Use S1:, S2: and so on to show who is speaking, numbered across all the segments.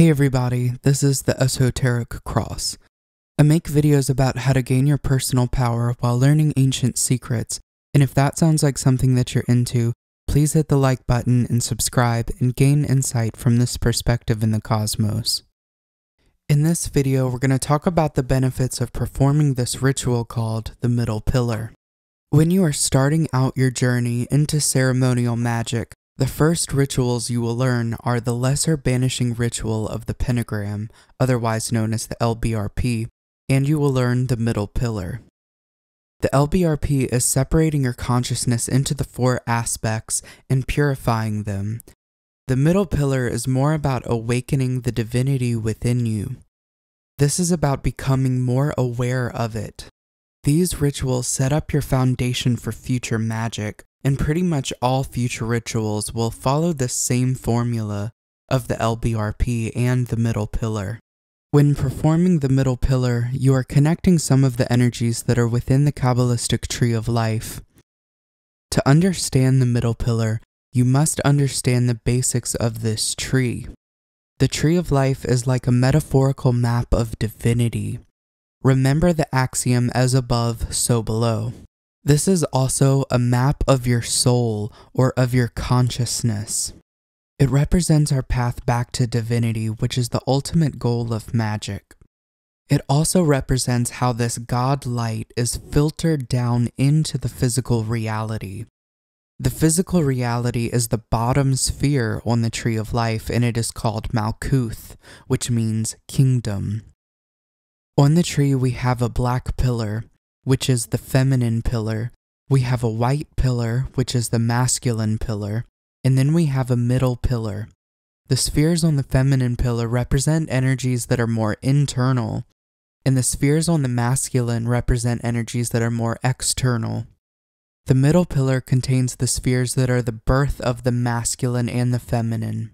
S1: Hey everybody, this is the Esoteric Cross. I make videos about how to gain your personal power while learning ancient secrets, and if that sounds like something that you're into, please hit the like button and subscribe and gain insight from this perspective in the cosmos. In this video, we're going to talk about the benefits of performing this ritual called the Middle Pillar. When you are starting out your journey into ceremonial magic, the first rituals you will learn are the Lesser Banishing Ritual of the Pentagram, otherwise known as the LBRP, and you will learn the Middle Pillar. The LBRP is separating your consciousness into the four aspects and purifying them. The Middle Pillar is more about awakening the divinity within you. This is about becoming more aware of it. These rituals set up your foundation for future magic, and pretty much all future rituals will follow the same formula of the LBRP and the Middle Pillar. When performing the Middle Pillar, you are connecting some of the energies that are within the Kabbalistic Tree of Life. To understand the Middle Pillar, you must understand the basics of this tree. The Tree of Life is like a metaphorical map of divinity. Remember the axiom as above, so below. This is also a map of your soul or of your consciousness. It represents our path back to divinity, which is the ultimate goal of magic. It also represents how this God light is filtered down into the physical reality. The physical reality is the bottom sphere on the Tree of Life, and it is called Malkuth, which means kingdom. On the tree we have a black pillar, which is the feminine pillar. We have a white pillar, which is the masculine pillar, and then we have a middle pillar. The spheres on the feminine pillar represent energies that are more internal, and the spheres on the masculine represent energies that are more external. The middle pillar contains the spheres that are the birth of the masculine and the feminine.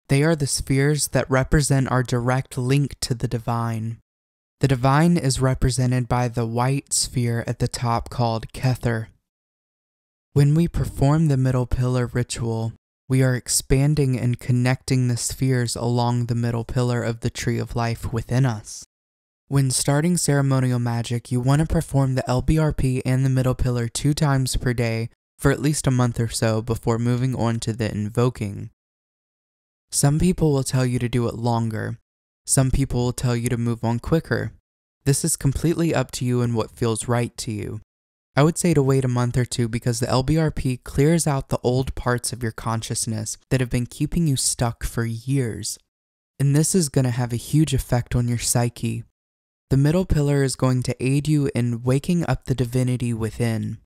S1: They are the spheres that represent our direct link to the divine. The divine is represented by the white sphere at the top called Kether. When we perform the Middle Pillar ritual, we are expanding and connecting the spheres along the middle pillar of the Tree of Life within us. When starting ceremonial magic, you want to perform the LBRP and the Middle Pillar 2 times per day for at least a month or so before moving on to the invoking. Some people will tell you to do it longer. Some people will tell you to move on quicker. This is completely up to you and what feels right to you. I would say to wait a month or two because the LBRP clears out the old parts of your consciousness that have been keeping you stuck for years. And this is going to have a huge effect on your psyche. The Middle Pillar is going to aid you in waking up the divinity within.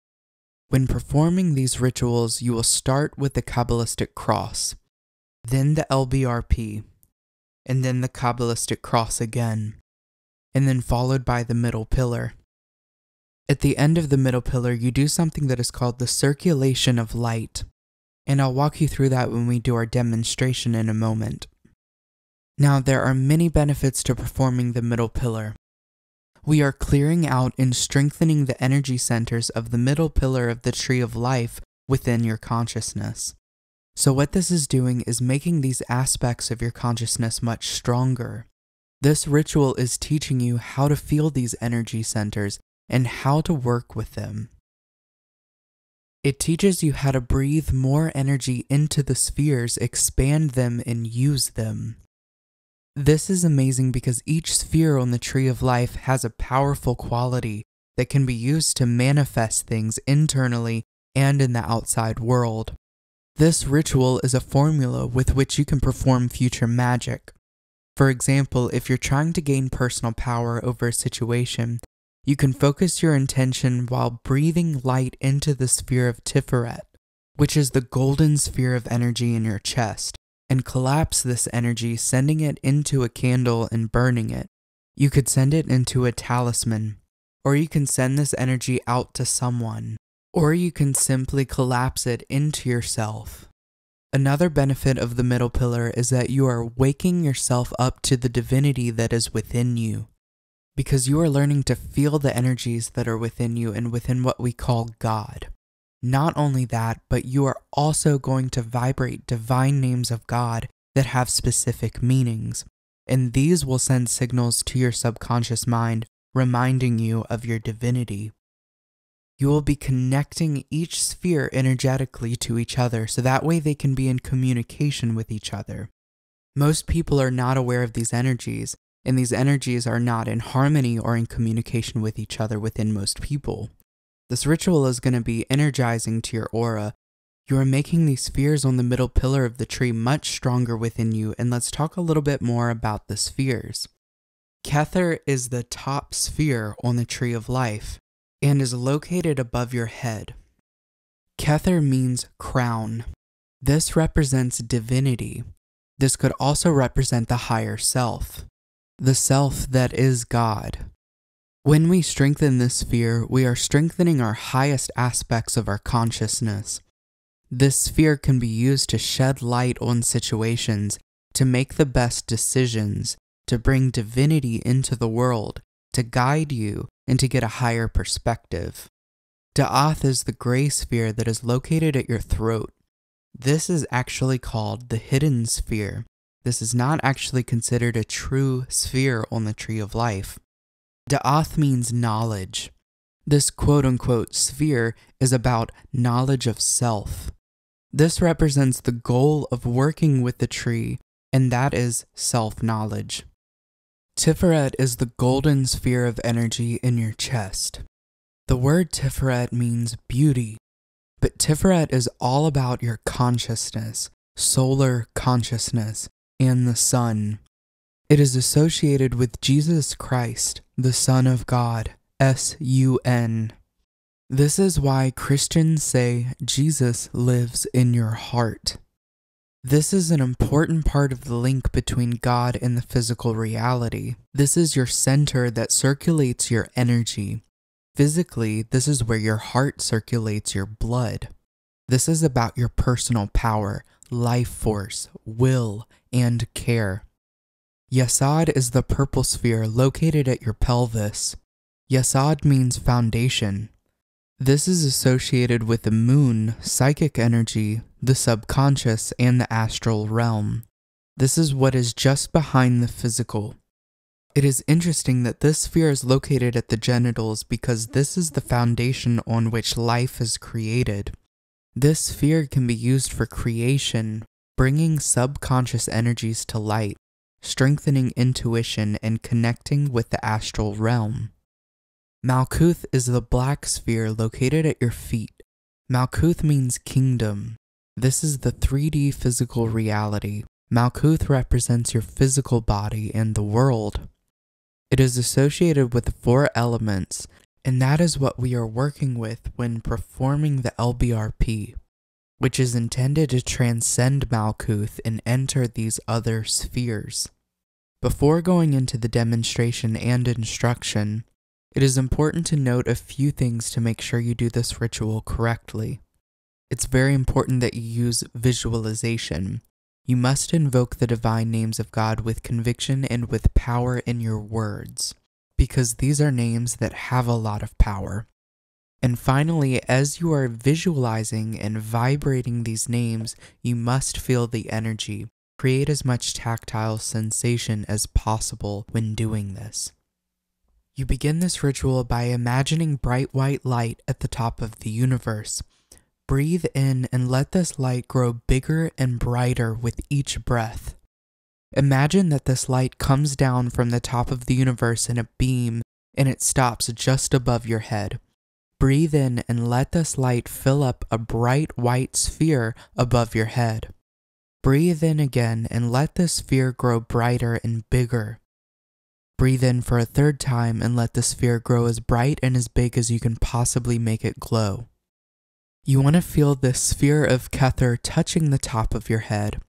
S1: When performing these rituals, you will start with the Kabbalistic cross, then the LBRP, and then the Kabbalistic cross again, and then followed by the Middle Pillar. At the end of the Middle Pillar, you do something that is called the circulation of light, and I'll walk you through that when we do our demonstration in a moment. Now, there are many benefits to performing the Middle Pillar. We are clearing out and strengthening the energy centers of the middle pillar of the Tree of Life within your consciousness. So what this is doing is making these aspects of your consciousness much stronger. This ritual is teaching you how to feel these energy centers and how to work with them. It teaches you how to breathe more energy into the spheres, expand them, and use them. This is amazing because each sphere on the Tree of Life has a powerful quality that can be used to manifest things internally and in the outside world. This ritual is a formula with which you can perform future magic. For example, if you're trying to gain personal power over a situation, you can focus your intention while breathing light into the sphere of Tiferet, which is the golden sphere of energy in your chest, and collapse this energy, sending it into a candle and burning it. You could send it into a talisman, or you can send this energy out to someone, or you can simply collapse it into yourself. Another benefit of the Middle Pillar is that you are waking yourself up to the divinity that is within you, because you are learning to feel the energies that are within you and within what we call God. Not only that, but you are also going to vibrate divine names of God that have specific meanings. and these will send signals to your subconscious mind reminding you of your divinity. You will be connecting each sphere energetically to each other so that way they can be in communication with each other. Most people are not aware of these energies, and these energies are not in harmony or in communication with each other within most people. This ritual is going to be energizing to your aura. You are making these spheres on the middle pillar of the tree much stronger within you, and let's talk a little bit more about the spheres. Kether is the top sphere on the tree of life and is located above your head. Kether means crown. This represents divinity. This could also represent the higher self, the self that is God. When we strengthen this sphere, we are strengthening our highest aspects of our consciousness. This sphere can be used to shed light on situations, to make the best decisions, to bring divinity into the world, to guide you, and to get a higher perspective. Da'ath is the gray sphere that is located at your throat. This is actually called the hidden sphere. This is not actually considered a true sphere on the tree of life. Da'ath means knowledge. This quote-unquote sphere is about knowledge of self. This represents the goal of working with the tree, and that is self-knowledge. Tiferet is the golden sphere of energy in your chest. The word Tiferet means beauty, but Tiferet is all about your consciousness, solar consciousness, and the sun. It is associated with Jesus Christ, the Son of God, S-U-N. This is why Christians say Jesus lives in your heart. This is an important part of the link between God and the physical reality. This is your center that circulates your energy. Physically, this is where your heart circulates your blood. This is about your personal power, life force, will, and care. Yesod is the purple sphere located at your pelvis. Yesod means foundation. This is associated with the moon, psychic energy, the subconscious, and the astral realm. This is what is just behind the physical. It is interesting that this sphere is located at the genitals because this is the foundation on which life is created. This sphere can be used for creation, bringing subconscious energies to light, strengthening intuition, and connecting with the astral realm. Malkuth is the black sphere located at your feet. Malkuth means kingdom. This is the 3D physical reality. Malkuth represents your physical body and the world. It is associated with the 4 elements, and that is what we are working with when performing the LBRP, which is intended to transcend Malkuth and enter these other spheres. Before going into the demonstration and instruction, it is important to note a few things to make sure you do this ritual correctly. It's very important that you use visualization. You must invoke the divine names of God with conviction and with power in your words, because these are names that have a lot of power. And finally, as you are visualizing and vibrating these names, you must feel the energy. Create as much tactile sensation as possible when doing this. You begin this ritual by imagining bright white light at the top of the universe. Breathe in and let this light grow bigger and brighter with each breath. Imagine that this light comes down from the top of the universe in a beam and it stops just above your head. Breathe in and let this light fill up a bright white sphere above your head. Breathe in again and let this sphere grow brighter and bigger. Breathe in for a 3rd time and let the sphere grow as bright and as big as you can possibly make it glow. You want to feel this sphere of Kether touching the top of your head.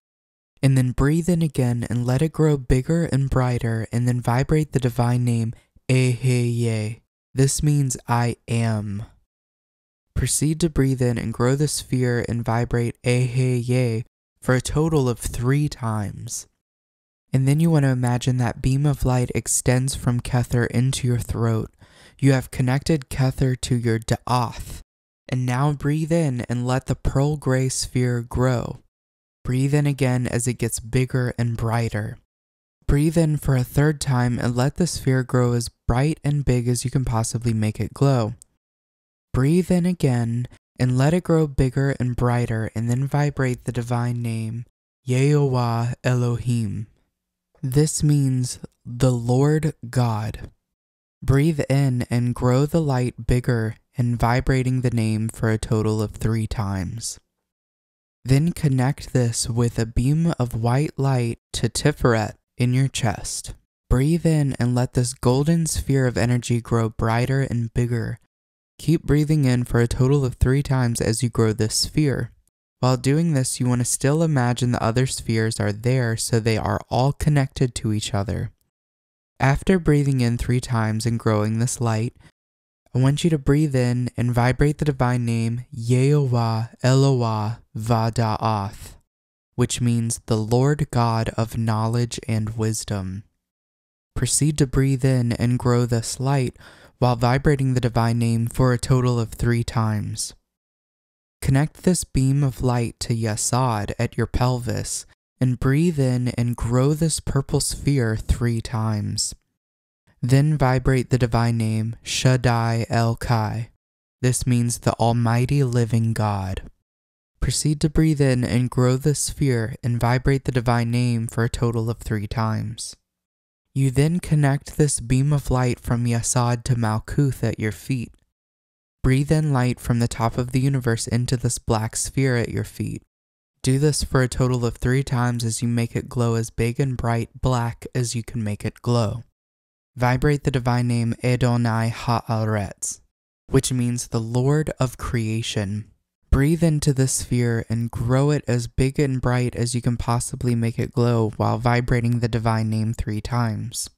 S1: And then breathe in again and let it grow bigger and brighter, and then vibrate the divine name Eheye. This means I am. Proceed to breathe in and grow the sphere and vibrate Eheye for a total of 3 times. And then you want to imagine that beam of light extends from Kether into your throat. You have connected Kether to your Da'ath. And now breathe in and let the pearl gray sphere grow. Breathe in again as it gets bigger and brighter. Breathe in for a third time and let the sphere grow as bright and big as you can possibly make it glow. Breathe in again and let it grow bigger and brighter, and then vibrate the divine name, Yehovah Elohim. This means the Lord God. Breathe in and grow the light bigger and vibrating the name for a total of 3 times. Then connect this with a beam of white light to Tiferet in your chest. Breathe in and let this golden sphere of energy grow brighter and bigger. Keep breathing in for a total of 3 times as you grow this sphere. While doing this, you want to still imagine the other spheres are there so they are all connected to each other. After breathing in 3 times and growing this light, I want you to breathe in and vibrate the divine name Yehovah Eloah Vada'ath, which means the Lord God of knowledge and wisdom. Proceed to breathe in and grow this light while vibrating the divine name for a total of 3 times. Connect this beam of light to Yesod at your pelvis and breathe in and grow this purple sphere 3 times. Then vibrate the divine name Shaddai El Kai. This means the Almighty Living God. Proceed to breathe in and grow the sphere and vibrate the divine name for a total of 3 times. You then connect this beam of light from Yesod to Malkuth at your feet. Breathe in light from the top of the universe into this black sphere at your feet. Do this for a total of 3 times as you make it glow as big and bright black as you can make it glow. Vibrate the divine name Adonai Ha'aretz, which means the Lord of creation. Breathe into this sphere and grow it as big and bright as you can possibly make it glow while vibrating the divine name 3 times.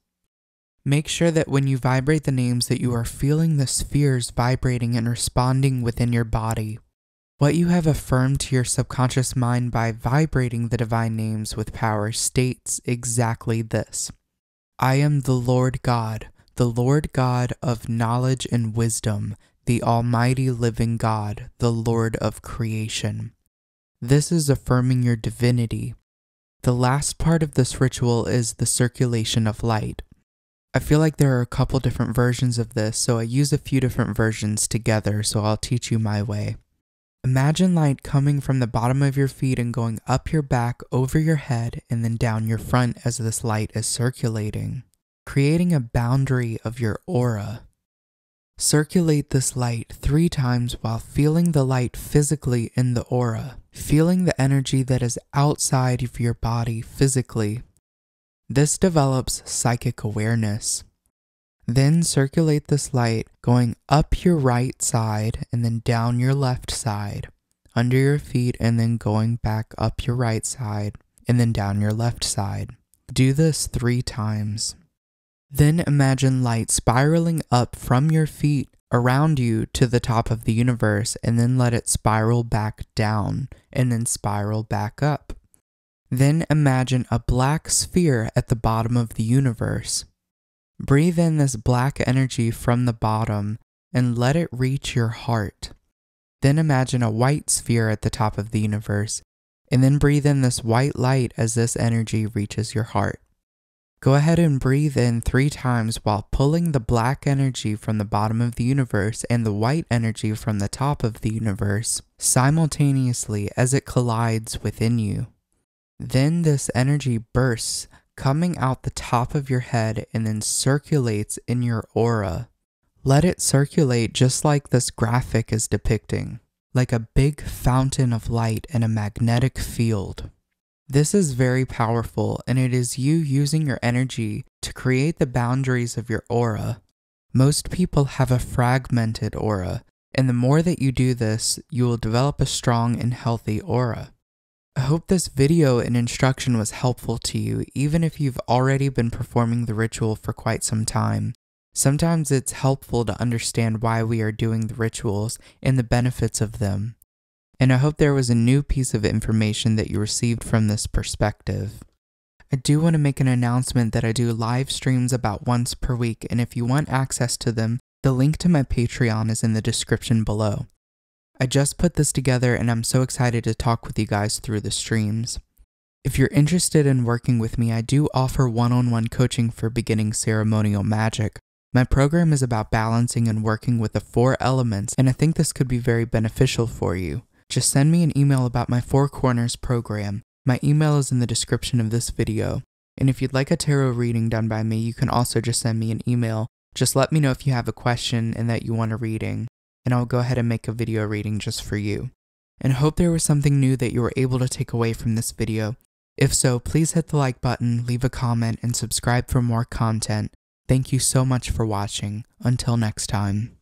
S1: Make sure that when you vibrate the names that you are feeling the spheres vibrating and responding within your body. What you have affirmed to your subconscious mind by vibrating the divine names with power states exactly this. I am the Lord God of knowledge and wisdom, the Almighty Living God, the Lord of creation. This is affirming your divinity. The last part of this ritual is the circulation of light. I feel like there are a couple different versions of this, so I use a few different versions together, so I'll teach you my way. Imagine light coming from the bottom of your feet and going up your back, over your head, and then down your front as this light is circulating, creating a boundary of your aura. Circulate this light 3 times while feeling the light physically in the aura, feeling the energy that is outside of your body physically. This develops psychic awareness. Then circulate this light going up your right side and then down your left side, under your feet, and then going back up your right side and then down your left side. Do this 3 times. Then imagine light spiraling up from your feet around you to the top of the universe, and then let it spiral back down and then spiral back up. Then imagine a black sphere at the bottom of the universe. Breathe in this black energy from the bottom and let it reach your heart. Then imagine a white sphere at the top of the universe, and then breathe in this white light as this energy reaches your heart. Go ahead and breathe in 3 times while pulling the black energy from the bottom of the universe and the white energy from the top of the universe simultaneously as it collides within you. Then this energy bursts, coming out the top of your head and then circulates in your aura. Let it circulate just like this graphic is depicting, like a big fountain of light in a magnetic field. This is very powerful, and it is you using your energy to create the boundaries of your aura. Most people have a fragmented aura, and the more that you do this, you will develop a strong and healthy aura. I hope this video and instruction was helpful to you, even if you've already been performing the ritual for quite some time. Sometimes it's helpful to understand why we are doing the rituals and the benefits of them. And I hope there was a new piece of information that you received from this perspective. I do want to make an announcement that I do live streams about once per week, and if you want access to them, the link to my Patreon is in the description below. I just put this together and I'm so excited to talk with you guys through the streams. If you're interested in working with me, I do offer one-on-one coaching for beginning ceremonial magic. My program is about balancing and working with the 4 elements, and I think this could be very beneficial for you. Just send me an email about my 4 Corners program. My email is in the description of this video. And if you'd like a tarot reading done by me, you can also just send me an email. Just let me know if you have a question and that you want a reading, and I'll go ahead and make a video reading just for you. And I hope there was something new that you were able to take away from this video. If so, please hit the like button, leave a comment, and subscribe for more content. Thank you so much for watching. Until next time.